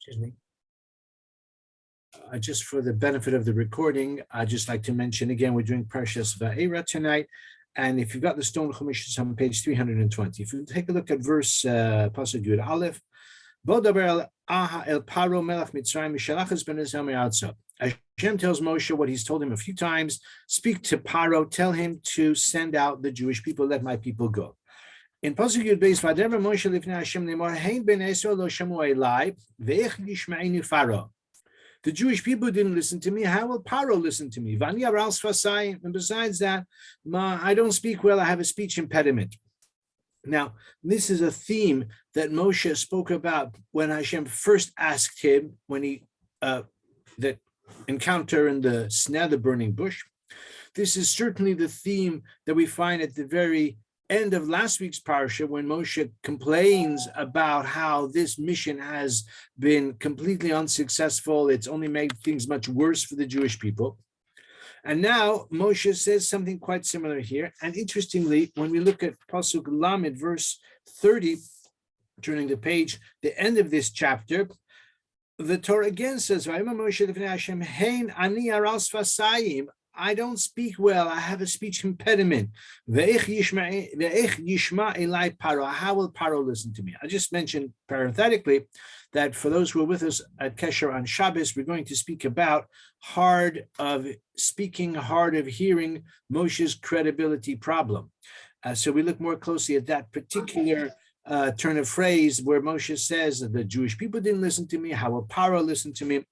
Excuse me. Just for the benefit of the recording, I'd just like to mention again, we're doing Parasha Vaera tonight. And if you've got the Stone Chumash, it's on page 320. If you take a look at verse Pasuk Yud Aleph, Hashem tells Moshe what he's told him a few times: speak to Paro, tell him to send out the Jewish people, let my people go. In Pasuk Yud Beis, Vadever Moshe lifnei Hashem lemor, hein ben Esau lo shamu elai, ve'ech yishma'inu Pharaoh. The Jewish people didn't listen to me. How will Paro listen to me? Vani aral sfasai. And besides that, I don't speak well. I have a speech impediment. Now, this is a theme that Moshe spoke about when Hashem first asked him, when he that encounter in the snare, the burning bush. This is certainly the theme that we find at the very end of last week's Parasha, when Moshe complains about how this mission has been completely unsuccessful. It's only made things much worse for the Jewish people. And now Moshe says something quite similar here. And interestingly, when we look at Pasuk Lamed, verse 30, turning the page, the end of this chapter, the Torah again says, I don't speak well. I have a speech impediment. How will Paro listen to me? I just mentioned parenthetically that for those who are with us at Kesher on Shabbos, we're going to speak about hard of speaking, hard of hearing, Moshe's credibility problem. So we look more closely at that particular turn of phrase where Moshe says that the Jewish people didn't listen to me. How will Paro listen to me?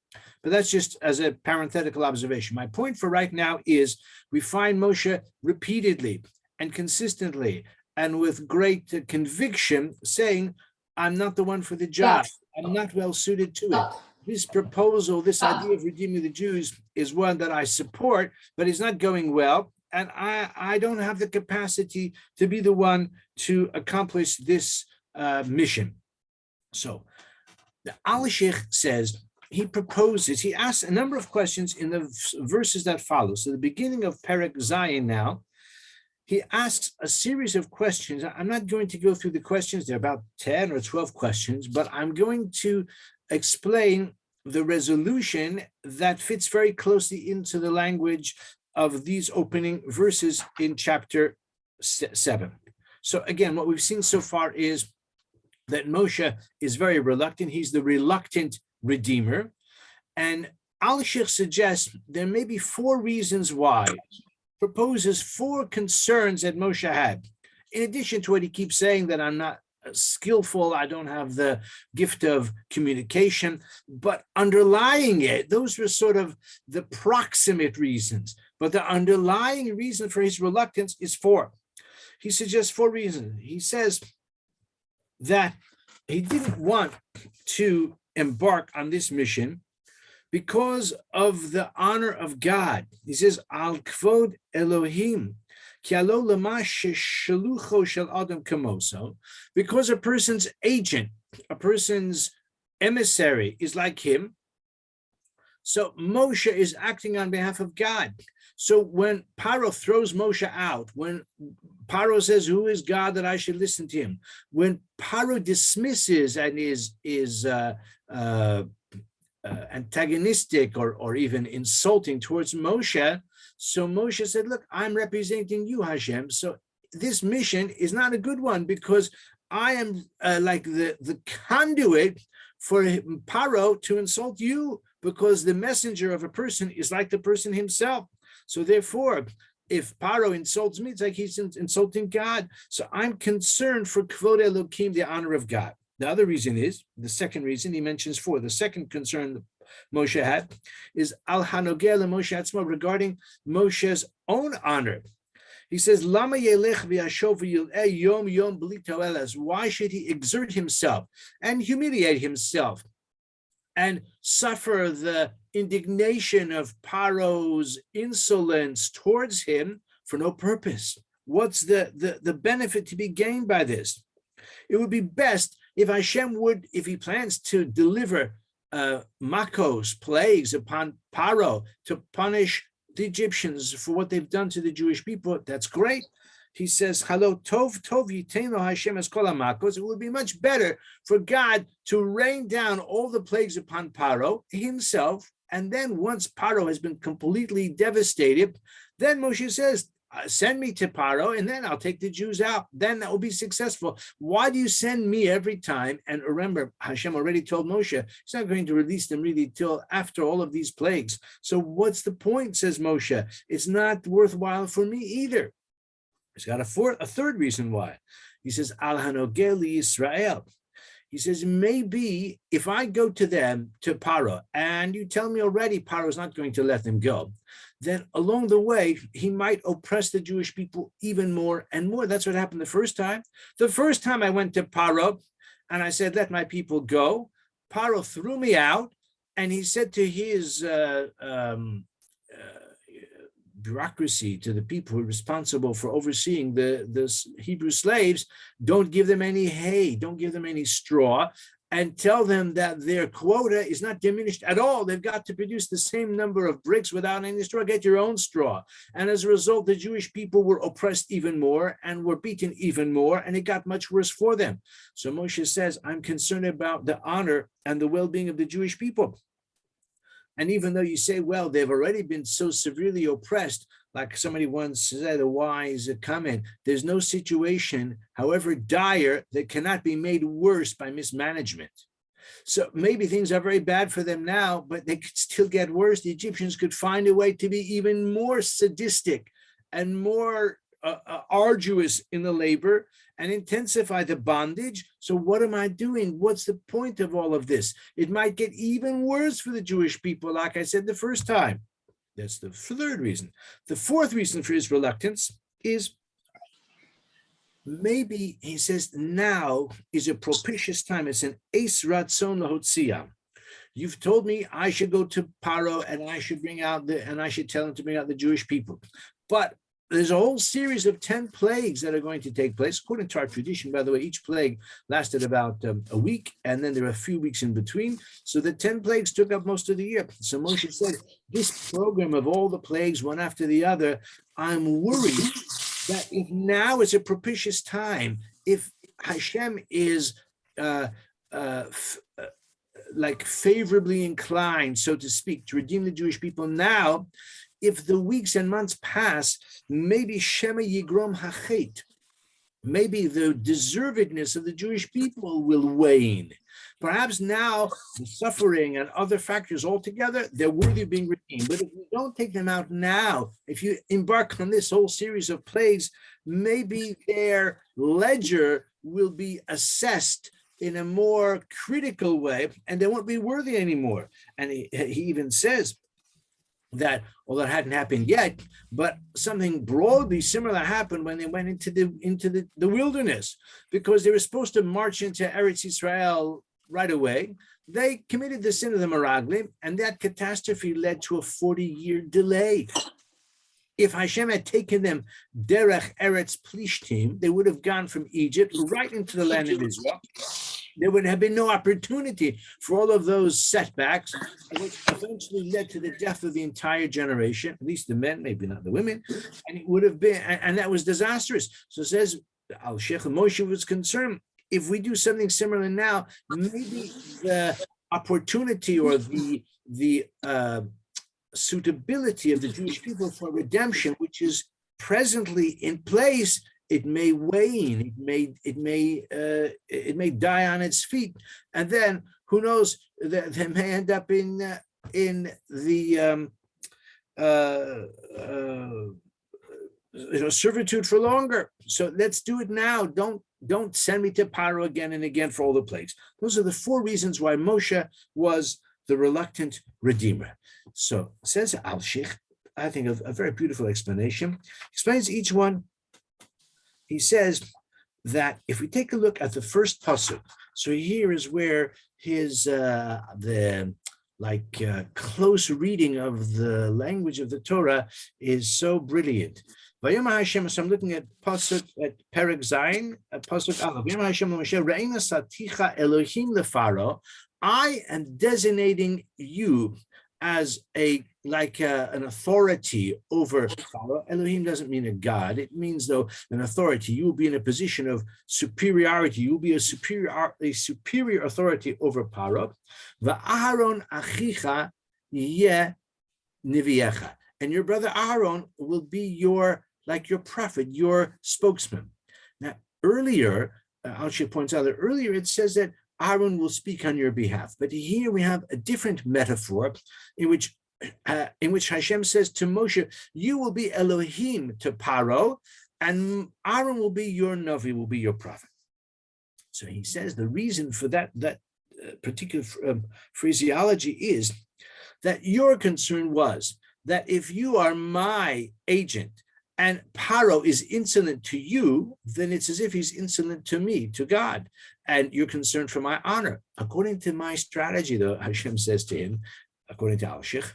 But that's just as a parenthetical observation. My point for right now is we find Moshe repeatedly and consistently and with great conviction saying, I'm not the one for the job. I'm not well suited to it. This proposal, this idea of redeeming the Jews is one that I support, but it's not going well. And I don't have the capacity to be the one to accomplish this mission. So the Alshikh says, he asks a number of questions in the verses that follow. So the beginning of Perek Zayin now, he asks a series of questions. I'm not going to go through the questions. There are about 10 or 12 questions, but I'm going to explain the resolution that fits very closely into the language of these opening verses in chapter 7. So again, what we've seen so far is that Moshe is very reluctant. He's the reluctant redeemer. And Alshikh suggests there may be 4 reasons why, proposes 4 concerns that Moshe had. In addition to what he keeps saying, that I'm not skillful, I don't have the gift of communication, but underlying it, those were sort of the proximate reasons. But the underlying reason for his reluctance is 4. He suggests 4 reasons. He says that he didn't want to embark on this mission because of the honor of God. He says, Al Kvod Elohim, because a person's agent, a person's emissary is like him. So Moshe is acting on behalf of God. So when Paro throws Moshe out, when Paro says, who is God that I should listen to him? When Paro dismisses and is antagonistic or even insulting towards Moshe, so Moshe said, look, I'm representing you, Hashem. So this mission is not a good one because I am like the conduit for Paro to insult you, because the messenger of a person is like the person himself. So therefore, if Paro insults me, it's like he's insulting God. So I'm concerned for Kvod Elokim, the honor of God. The other reason is, the second reason he mentions 4, the second concern Moshe had is Al Hanogel Moshe Atzmo, regarding Moshe's own honor. He says, Lama yelech v'yashov v'yil'eh yom yom b'li to'eles. Why should he exert himself and humiliate himself and suffer the indignation of Paro's insolence towards him for no purpose? What's the benefit to be gained by this? It would be best if Hashem would, if he plans to deliver makos, plagues upon Paro to punish the Egyptians for what they've done to the Jewish people, that's great. he says, "Hello, Tov, Tov, Yiteno Hashem es kol hamakos." It would be much better for God to rain down all the plagues upon Paro himself, and then once Paro has been completely devastated, then Moshe says, "Send me to Paro, and then I'll take the Jews out. Then that will be successful." Why do you send me every time? And remember, Hashem already told Moshe he's not going to release them really till after all of these plagues. So what's the point, says Moshe? It's not worthwhile for me either. He's got a third reason why. He says, Al Hanogeli Israel. He says, maybe if I go to them, to Paro, and you tell me already Paro is not going to let them go, then along the way, he might oppress the Jewish people even more and more. That's what happened the first time. The first time I went to Paro and I said, let my people go, Paro threw me out, and he said to his bureaucracy, to the people who are responsible for overseeing the Hebrew slaves, don't give them any hay, don't give them any straw, and tell them that their quota is not diminished at all. They've got to produce the same number of bricks without any straw. Get your own straw. And as a result, the Jewish people were oppressed even more and were beaten even more, and it got much worse for them. So Moshe says, I'm concerned about the honor and the well-being of the Jewish people. And even though you say, well, they've already been so severely oppressed, like somebody once said, a wise comment, there's no situation, however dire, that cannot be made worse by mismanagement. So maybe things are very bad for them now, but they could still get worse. The Egyptians could find a way to be even more sadistic and more arduous in the labor and intensify the bondage. So what am I doing? What's the point of all of this? It might get even worse for the Jewish people, like I said the first time. That's the third reason. The fourth reason for his reluctance is maybe, he says, now is a propitious time. It's an eis ratzon lahotzia. You've told me I should go to Paro and I should tell him to bring out the Jewish people. But there's a whole series of 10 plagues that are going to take place. According to our tradition, by the way, each plague lasted about a week, and then there are a few weeks in between. So the 10 plagues took up most of the year. So Moshe said, this program of all the plagues, one after the other, I'm worried that if now is a propitious time, if Hashem is like favorably inclined, so to speak, to redeem the Jewish people now, if the weeks and months pass, maybe Shema Yigrom Hachet, maybe the deservedness of the Jewish people will wane. Perhaps now the suffering and other factors altogether, they're worthy of being redeemed. But if you don't take them out now, if you embark on this whole series of plagues, maybe their ledger will be assessed in a more critical way, and they won't be worthy anymore. And he even says that, although it hadn't happened yet, but something broadly similar happened when they went into the wilderness, because they were supposed to march into Eretz Israel right away. They committed the sin of the Meraglim, and that catastrophe led to a 40-year delay. If Hashem had taken them derech Eretz Plishtim, they would have gone from Egypt right into the land of Israel. There would have been no opportunity for all of those setbacks, which eventually led to the death of the entire generation, at least the men, maybe not the women, and it would have been, and that was disastrous. So it says, Alshikh, Moshe was concerned, if we do something similar now, maybe the opportunity or the suitability of the Jewish people for redemption, which is presently in place, it may wane, it may die on its feet, and then who knows, they may end up in the servitude for longer. So let's do it now. Don't send me to Paro again and again for all the plagues. Those are the 4 reasons why Moshe was the reluctant redeemer. So says Alshikh, I think a very beautiful explanation. Explains each one. He says that if we take a look at the first pasuk, so here is where his close reading of the language of the Torah is so brilliant. Vayom Hashem, so I'm looking at pasuk at Perek Zayin, pasuk Aleph. Vayom Hashem Moshe, Re'ina saticha Elohim lefaro. I am designating you as an authority over Pharaoh. Elohim doesn't mean a god. It means, though, an authority. You will be in a position of superiority. You will be a superior authority over Pharaoh. Va'aharon achicha yeh niviecha. And your brother Aaron will be your prophet, your spokesman. Now, earlier, Alshikh points out that earlier it says that Aaron will speak on your behalf. But here we have a different metaphor in which Hashem says to Moshe, you will be Elohim to Paro, and Aaron will be your Navi, will be your prophet. So he says the reason for that particular phraseology is that your concern was that if you are my agent and Paro is insolent to you, then it's as if he's insolent to me, to God, and you're concerned for my honor. According to my strategy, though, Hashem says to him, according to Alshikh,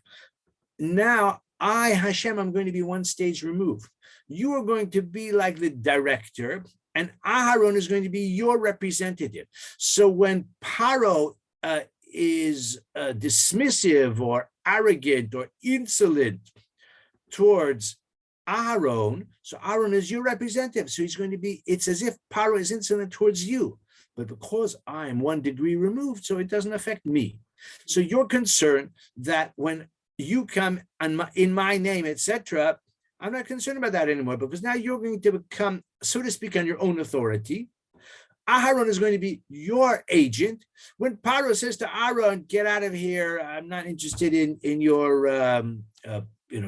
now I, Hashem, I'm going to be one stage removed. You are going to be like the director, and Aharon is going to be your representative. So when Paro is dismissive or arrogant or insolent towards Aaron, so Aaron is your representative. So he's going to be, it's as if Paro is insolent towards you. But because I am 1 degree removed, so it doesn't affect me. So you're concerned that when you come in my name, etc., I'm not concerned about that anymore, because now you're going to become, so to speak, on your own authority. Aharon is going to be your agent. When Paro says to Aaron, get out of here, I'm not interested in your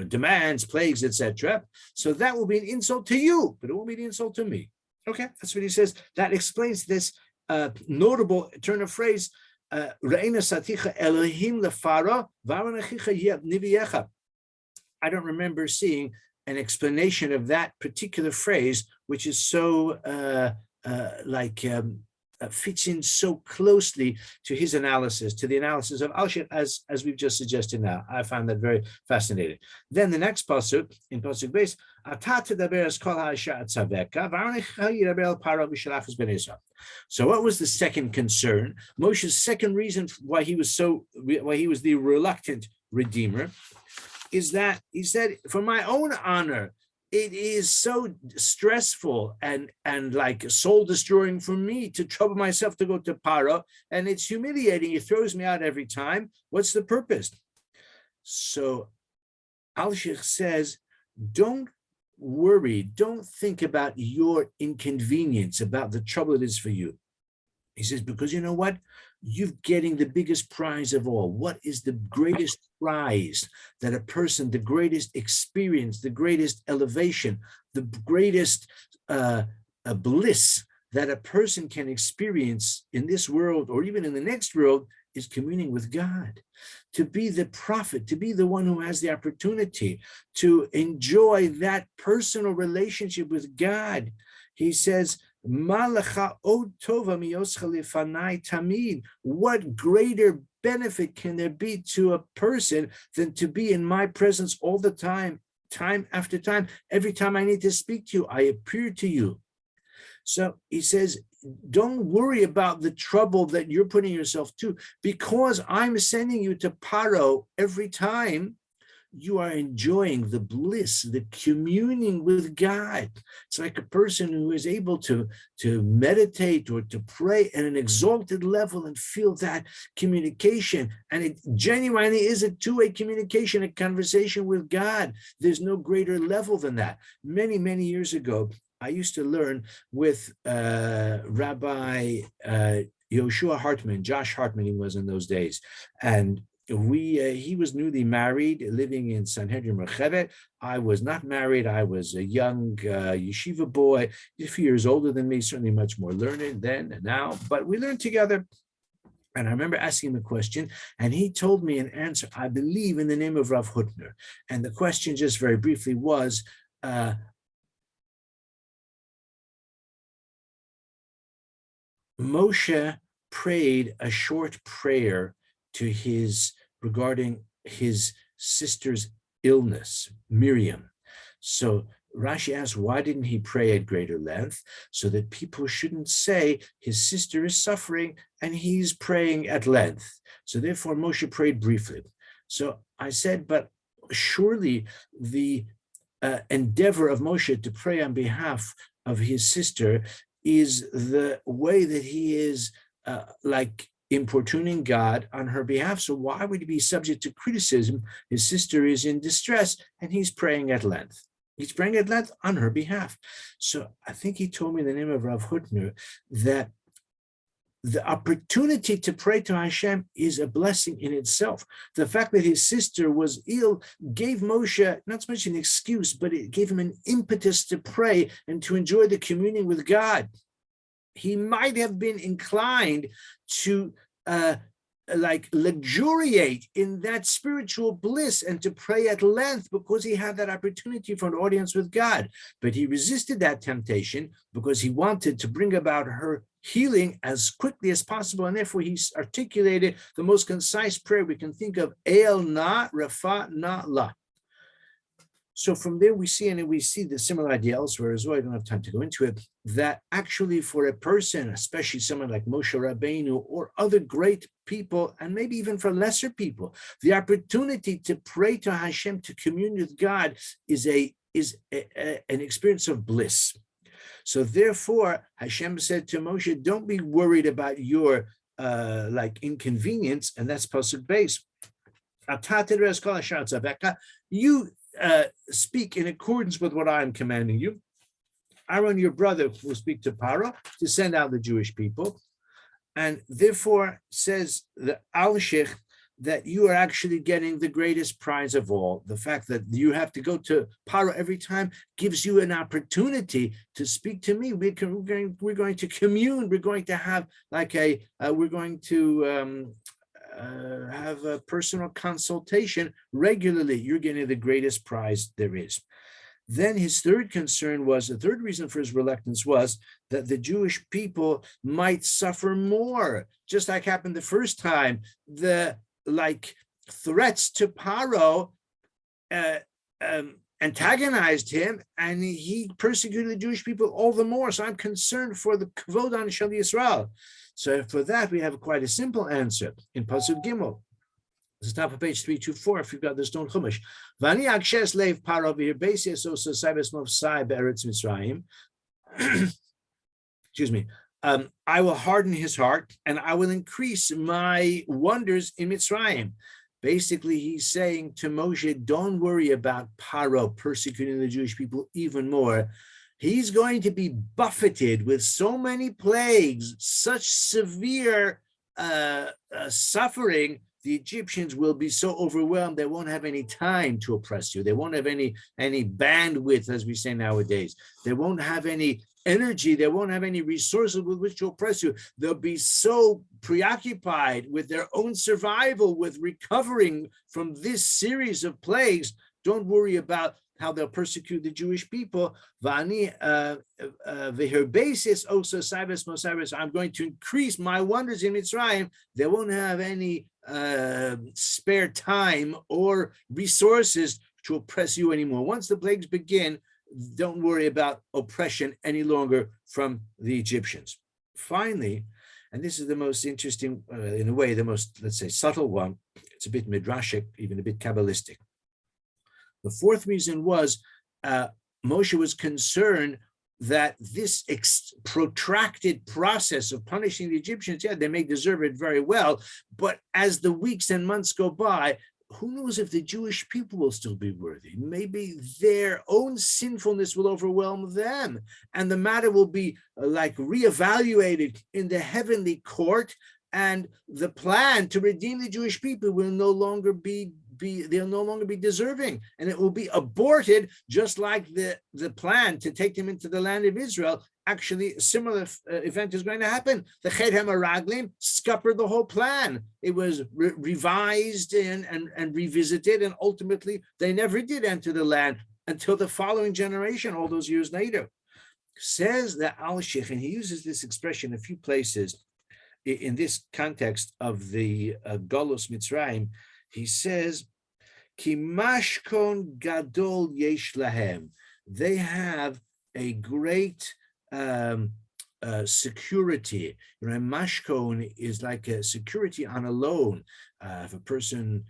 demands, plagues, etc. So that will be an insult to you, but it won't be an insult to me. Okay, that's what he says. That explains this notable turn of phrase, Re'ena saticha Elohim lefara v'aron achicha niviecha. I don't remember seeing an explanation of that particular phrase, which is so fits in so closely to his analysis, to the analysis of Alshikh, as we've just suggested now. I found that very fascinating. Then the next pasuk, in pasuk base, so what was the second concern? Moshe's second reason why he was the reluctant redeemer is that he said, for my own honor, it is so stressful and like soul destroying for me to trouble myself to go to Paro, and it's humiliating. It throws me out every time. What's the purpose? So Alshikh says, don't worry, don't think about your inconvenience, about the trouble it is for you. He says, because you know what? You're getting the biggest prize of all. What is the greatest prize that a person, the greatest experience, the greatest elevation, the greatest bliss that a person can experience in this world or even in the next world is communing with God, to be the prophet, to be the one who has the opportunity to enjoy that personal relationship with God. He says, what greater benefit can there be to a person than to be in my presence all the time, time after time? Every time I need to speak to you, I appear to you. So he says, don't worry about the trouble that you're putting yourself to, because I'm sending you to Paro every time. You are enjoying the bliss, the communing with God. It's like a person who is able to meditate or to pray at an exalted level and feel that communication. And it genuinely is a two-way communication, a conversation with God. There's no greater level than that. Many, many years ago, I used to learn with Rabbi Yoshua Hartman, Josh Hartman, he was in those days. And he was newly married, living in Sanhedrin Merchevet. I was not married. I was a young yeshiva boy, a few years older than me, certainly much more learned then and now, but we learned together. And I remember asking him a question, and he told me an answer, I believe, in the name of Rav Hutner. And the question, just very briefly, was, Moshe prayed a short prayer to regarding his sister's illness, Miriam. So Rashi asks, why didn't he pray at greater length? So that people shouldn't say his sister is suffering and he's praying at length. So therefore Moshe prayed briefly. So I said, but surely the endeavor of Moshe to pray on behalf of his sister is the way that he is like importuning God on her behalf. So why would he be subject to criticism? His sister is in distress and he's praying at length. He's praying at length on her behalf. So I think he told me the name of Rav Hutner that the opportunity to pray to Hashem is a blessing in itself. The fact that his sister was ill gave Moshe not so much an excuse, but it gave him an impetus to pray and to enjoy the communion with God. He might have been inclined to like luxuriate in that spiritual bliss and to pray at length because he had that opportunity for an audience with God. But he resisted that temptation because he wanted to bring about her healing as quickly as possible. And therefore he articulated the most concise prayer we can think of, El na rafa na la. So from there we see the similar idea elsewhere as well. I don't have time to go into it, that actually for a person, especially someone like Moshe Rabbeinu or other great people, and maybe even for lesser people, the opportunity to pray to Hashem, to commune with God is an experience of bliss. So therefore, Hashem said to Moshe, don't be worried about your like inconvenience, and that's pasuk base. You speak in accordance with what I am commanding you. Aaron, your brother, will speak to Paro to send out the Jewish people. And therefore, says the Alshikh, that you are actually getting the greatest prize of all. The fact that you have to go to Paro every time gives you an opportunity to speak to me. We're going to commune. We're going to have like we're going to have a personal consultation regularly. You're getting the greatest prize there is. Then his third concern was, the third reason for his reluctance was that the Jewish people might suffer more, just like happened the first time. The threats to Paro antagonized him, and he persecuted the Jewish people all the more. So I'm concerned for the Kvod on Shal Yisrael. So for that, we have quite a simple answer in Pasuk Gimel. This is top of page 324, if you've got the Stone Chumash. Vani akshes leiv Paro v'yirbeisias osa saibes movsai be'eretz Mitzrayim. Excuse me. I will harden his heart, and I will increase my wonders in Mitzrayim. Basically, he's saying to Moshe, don't worry about Paro persecuting the Jewish people even more. He's going to be buffeted with so many plagues, such severe suffering. The Egyptians will be so overwhelmed they won't have any time to oppress you. They won't have any bandwidth, as we say nowadays. They won't have any energy. They won't have any resources with which to oppress you. They'll be so preoccupied with their own survival, with recovering from this series of plagues. Don't worry about how they'll persecute the Jewish people. I'm going to increase my wonders in Mitzrayim. They won't have any spare time or resources to oppress you anymore. Once the plagues begin, don't worry about oppression any longer from the Egyptians. Finally, and this is the most interesting, in a way, the most, let's say, subtle one. It's a bit midrashic, even a bit Kabbalistic. The fourth reason was Moshe was concerned that this protracted process of punishing the Egyptians, yeah, they may deserve it very well, but as the weeks and months go by, who knows if the Jewish people will still be worthy? Maybe their own sinfulness will overwhelm them, and the matter will be reevaluated in the heavenly court, and the plan to redeem the Jewish people will no longer be they'll no longer be deserving, and it will be aborted, just like the plan to take them into the land of Israel. Actually, a similar event is going to happen. The Chet HaMeraglim scuppered the whole plan. It was revised and revisited, and ultimately they never did enter the land until the following generation, all those years later. Says the Alshikh, and he uses this expression a few places in this context of the Galus Mitzrayim. He says, Ki mashkon gadol yesh lahem. They have a great security. Mashkon is like a security on a loan. If a person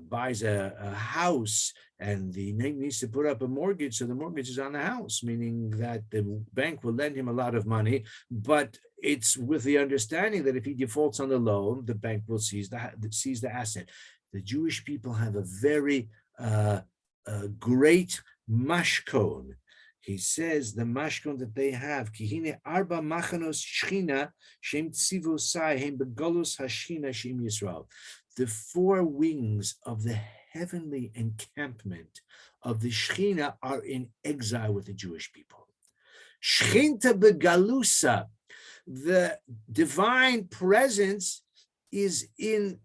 buys a house and the needs to put up a mortgage, so the mortgage is on the house, meaning that the bank will lend him a lot of money, but it's with the understanding that if he defaults on the loan, the bank will seize the asset. The Jewish people have a very great mashkon. He says the mashkon that they have, Kihine arba machanos shchina shem tzivosai hem begolus hashchina shem Yisrael. The four wings of the heavenly encampment of the Shechina are in exile with the Jewish people. Shechinta begalusa, the divine presence is in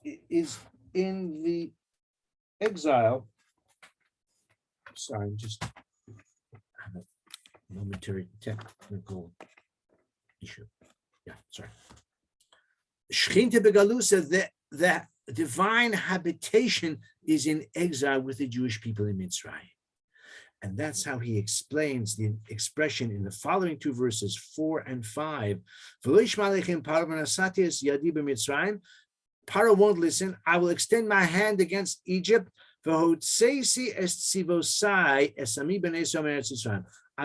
the exile. Sorry, I'm just have a momentary technical issue. Yeah, sorry. Shechinta begalusa, the divine habitation is in exile with the Jewish people in Mitzrayim. And that's how he explains the expression in the following two verses, 4 and 5. Paro won't listen. I will extend my hand against Egypt. I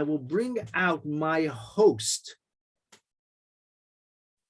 will bring out my host,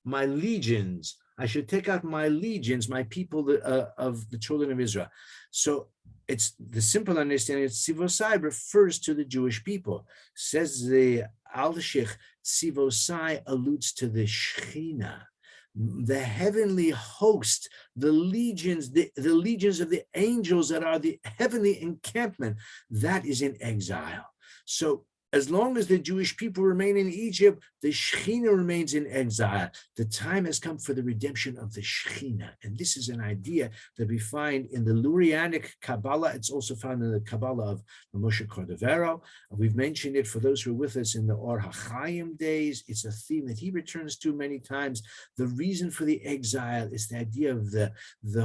my legions. I should take out my legions, my people of the children of Israel. So it's the simple understanding. Tzivosai refers to the Jewish people. Says the Alshikh, Tzivosai alludes to the Shechina, the heavenly host, the legions, the legions of the angels that are the heavenly encampment. That is in exile. So as long as the Jewish people remain in Egypt, the Shechina remains in exile. The time has come for the redemption of the Shechina. And this is an idea that we find in the Lurianic Kabbalah. It's also found in the Kabbalah of Moshe Cordovero. We've mentioned it for those who are with us in the Or HaChaim days. It's a theme that he returns to many times. The reason for the exile is the idea of the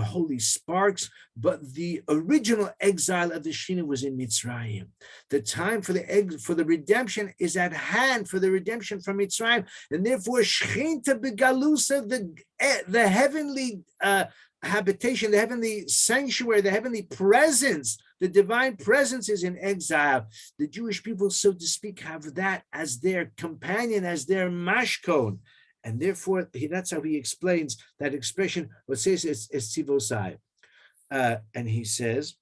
holy sparks, but the original exile of the Shechina was in Mitzrayim. The time for the redemption is at hand, for the redemption from Mitzrayim, and therefore Shechinta begalusa, the heavenly habitation, the heavenly sanctuary, the heavenly presence, the divine presence is in exile. The Jewish people, so to speak, have that as their companion, as their mashkon, and therefore that's how he explains that expression. What says is tzivosai, and he says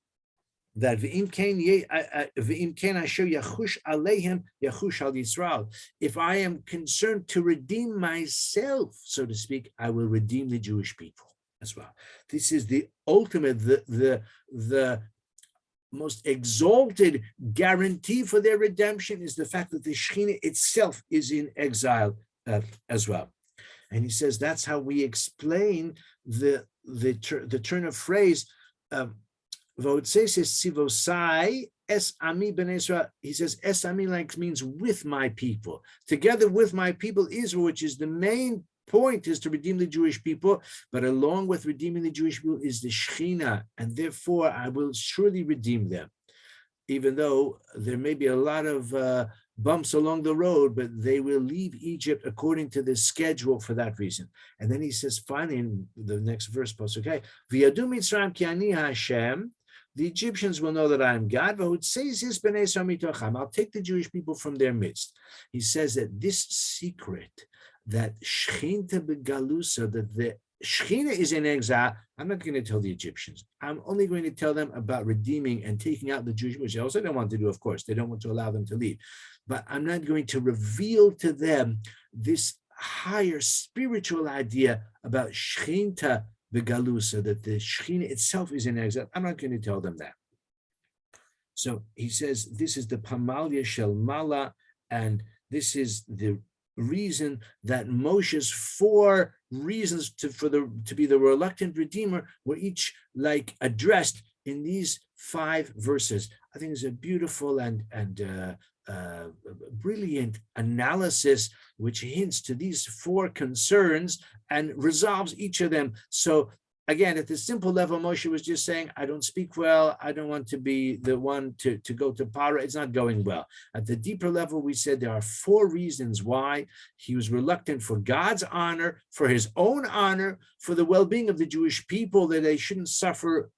that if I am concerned to redeem myself, so to speak, I will redeem the Jewish people as well. This is the ultimate, the most exalted guarantee for their redemption is the fact that the Shechina itself is in exile as well. And he says that's how we explain the turn of phrase. He says es ami ben Israel. He says es ami like means with my people, together with my people Israel, which is the main point, is to redeem the Jewish people. But along with redeeming the Jewish people is the Shechina, and therefore I will surely redeem them, even though there may be a lot of bumps along the road, but they will leave Egypt according to the schedule for that reason. And then he says finally in the next verse, okay, v'yadu Mitzrayim ki ani Hashem. The Egyptians will know that I am God. I'll take the Jewish people from their midst. He says that this secret, that Shechinta begalusa, that the Shechina is in exile, I'm not going to tell the Egyptians. I'm only going to tell them about redeeming and taking out the Jewish people, which they also don't want to do, of course. They don't want to allow them to leave. But I'm not going to reveal to them this higher spiritual idea about Shechinta begalusa, that the Shechina itself is in exile. I'm not going to tell them that. So he says this is the Pamalia Shel Mala, and this is the reason that Moshe's 4 reasons to be the reluctant redeemer were each like addressed in these 5 verses. I think it's a beautiful and brilliant analysis which hints to these 4 concerns and resolves each of them. So again, at the simple level, Moshe was just saying, I don't speak well. I don't want to be the one to go to Parah. It's not going well. At the deeper level, we said there are 4 reasons why he was reluctant: for God's honor, for his own honor, for the well-being of the Jewish people, that they shouldn't suffer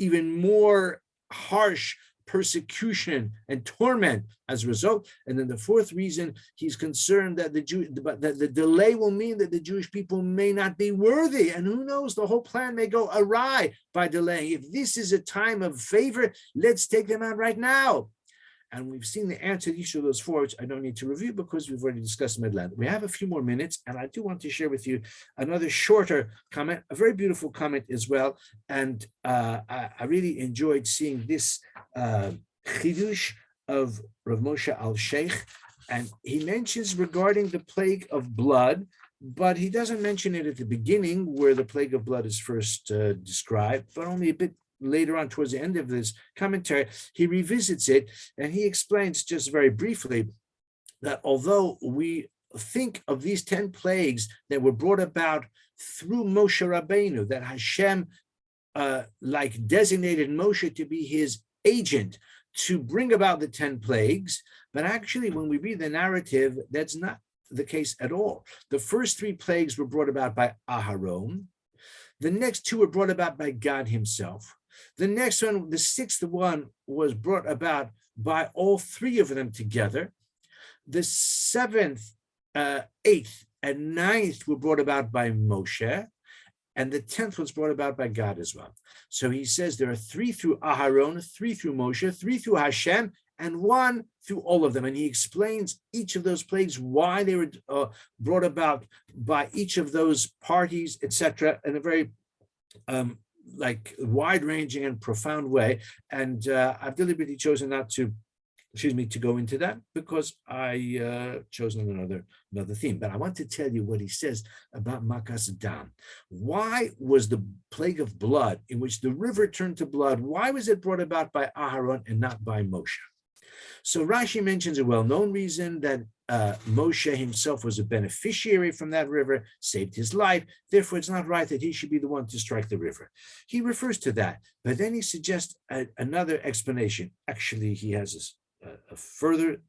even more harsh persecution and torment as a result. And then the fourth reason, he's concerned that the delay will mean that the Jewish people may not be worthy. And who knows, the whole plan may go awry by delaying. If this is a time of favor, let's take them out right now. And we've seen the answer to each of those four, which I don't need to review because we've already discussed them at length. We have a few more minutes, and I do want to share with you another shorter comment, a very beautiful comment as well. And I really enjoyed seeing this chidush of Rav Moshe Alshikh. And he mentions regarding the plague of blood, but he doesn't mention it at the beginning where the plague of blood is first described, but only a bit later on towards the end of this commentary. He revisits it and he explains just very briefly that although we think of these 10 plagues that were brought about through Moshe Rabbeinu, that Hashem like designated Moshe to be his agent to bring about the 10 plagues, but actually when we read the narrative, that's not the case at all. The first 3 plagues were brought about by Aharon. The next 2 were brought about by God himself. The next one, the 6th one, was brought about by all 3 of them together. The 7th, 8th, and 9th were brought about by Moshe, and the 10th was brought about by God as well. So he says there are 3 through Aharon, 3 through Moshe, 3 through Hashem, and 1 through all of them. And he explains each of those plagues, why they were brought about by each of those parties, etc., in a very like wide-ranging and profound way. And I've deliberately chosen not to, to go into that because I chosen another theme. But I want to tell you what he says about Makas Dam. Why was the plague of blood, in which the river turned to blood, why was it brought about by Aharon and not by Moshe? So Rashi mentions a well-known reason that Moshe himself was a beneficiary from that river, saved his life. Therefore, it's not right that he should be the one to strike the river. He refers to that, but then he suggests another explanation. Actually, he has a further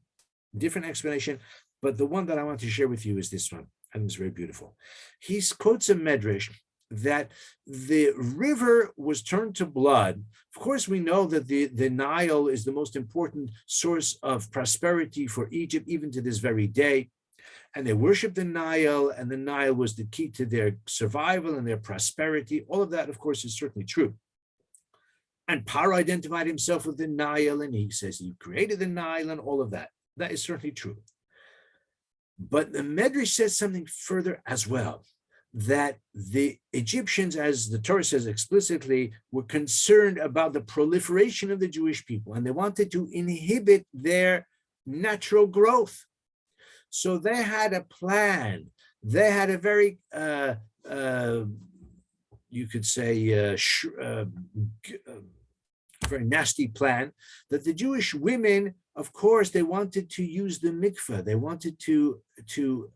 different explanation, but the one that I want to share with you is this one, and it's very beautiful. He quotes a medrash that the river was turned to blood. Of course, we know that the Nile is the most important source of prosperity for Egypt, even to this very day. And they worshiped the Nile, and the Nile was the key to their survival and their prosperity. All of that, of course, is certainly true. And Paro identified himself with the Nile, and he says he created the Nile and all of that. That is certainly true. But the Medrash says something further as well, that the Egyptians, as the Torah says explicitly, were concerned about the proliferation of the Jewish people, and they wanted to inhibit their natural growth. So they had a plan. They had a very, you could say, very nasty plan, that the Jewish women, of course, they wanted to use the mikveh. They wanted to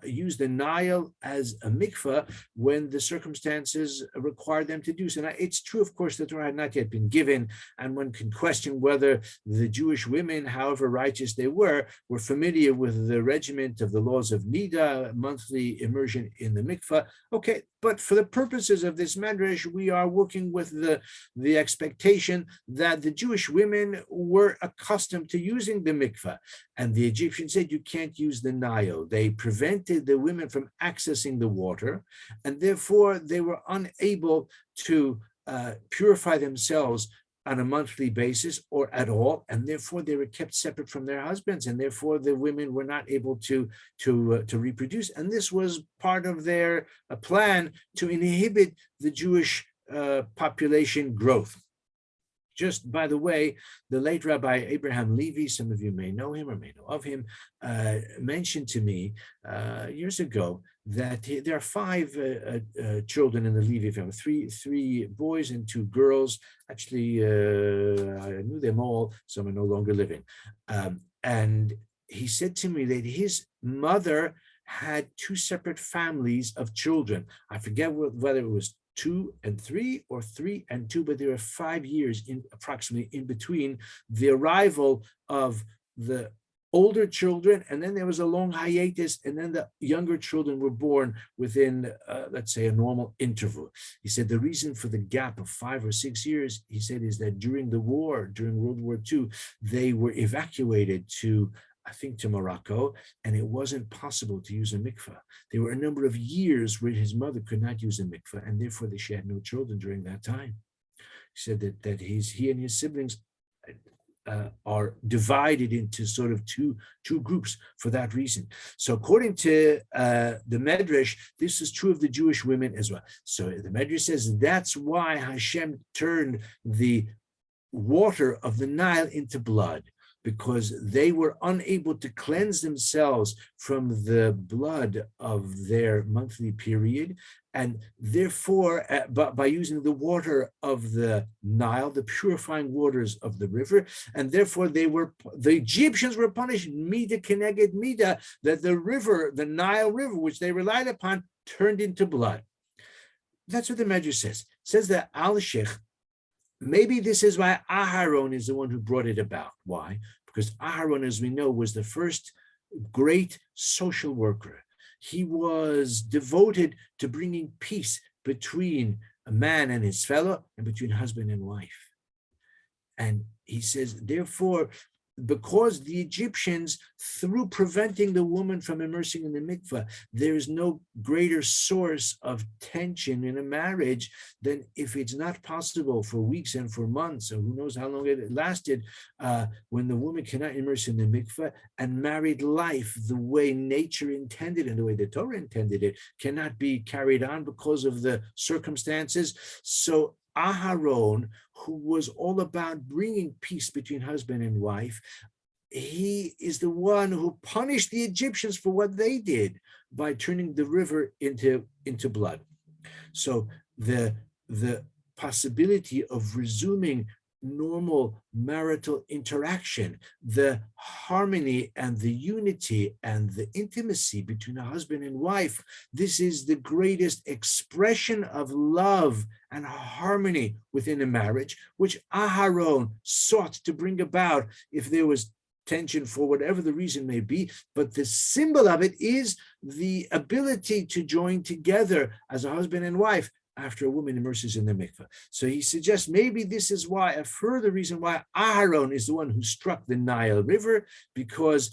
use the Nile as a mikveh when the circumstances required them to do so. Now, it's true, of course, that the Torah had not yet been given, and one can question whether the Jewish women, however righteous they were familiar with the regiment of the laws of Nida, monthly immersion in the mikveh. Okay, but for the purposes of this medrash, we are working with the expectation that the Jewish women were accustomed to using the mikveh, and the Egyptians said you can't use the Nile. They prevented the women from accessing the water, and therefore they were unable to purify themselves on a monthly basis or at all, and therefore they were kept separate from their husbands, and therefore the women were not able to reproduce. And this was part of their plan to inhibit the Jewish population growth. Just by the way, the late Rabbi Abraham Levy, some of you may know him or may know of him, mentioned to me years ago that there are 5 children in the Levy family, three boys and 2 girls. Actually, I knew them all, some are no longer living. And he said to me that his mother had 2 separate families of children. I forget whether it was 2 and 3 or 3 and 2, but there are 5 years approximately in between the arrival of the older children, and then there was a long hiatus, and then the younger children were born within, let's say, a normal interval. He said the reason for the gap of 5 or 6 years, he said, is that during the war, during World War II, they were evacuated to, I think, to Morocco, and it wasn't possible to use a mikveh. There were a number of years where his mother could not use a mikveh, and therefore she had no children during that time. He said that he and his siblings are divided into sort of two groups for that reason. So according to the Medrash, this is true of the Jewish women as well. So the Medrash says that's why Hashem turned the water of the Nile into blood, because they were unable to cleanse themselves from the blood of their monthly period. And therefore, by using the water of the Nile, the purifying waters of the river, and therefore the Egyptians were punished, mida keneged mida, that the river, the Nile River, which they relied upon, turned into blood. That's what the Medrash says. It says that Alshikh, maybe this is why Aharon is the one who brought it about. Why? Because Aharon, as we know, was the first great social worker. He was devoted to bringing peace between a man and his fellow, and between husband and wife. And he says, therefore, because the Egyptians, through preventing the woman from immersing in the mikveh, there is no greater source of tension in a marriage than if it's not possible for weeks and for months, or who knows how long it lasted, when the woman cannot immerse in the mikveh, and married life, the way nature intended and the way the Torah intended it, cannot be carried on because of the circumstances. So Aharon, who was all about bringing peace between husband and wife, he is the one who punished the Egyptians for what they did by turning the river into blood. So the possibility of resuming normal marital interaction, the harmony and the unity and the intimacy between a husband and wife, this is the greatest expression of love and harmony within a marriage, which Aharon sought to bring about if there was tension for whatever the reason may be. But the symbol of it is the ability to join together as a husband and wife after a woman immerses in the mikveh. So he suggests maybe this is why, a further reason why Aharon is the one who struck the Nile River, because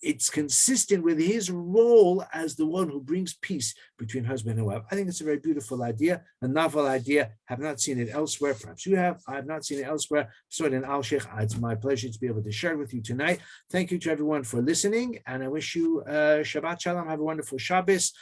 it's consistent with his role as the one who brings peace between husband and wife. I think it's a very beautiful idea, a novel idea. Have not seen it elsewhere. Perhaps you have. I have not seen it elsewhere. Saw it in Alshikh. It's my pleasure to be able to share it with you tonight. Thank you to everyone for listening, and I wish you Shabbat Shalom. Have a wonderful Shabbos.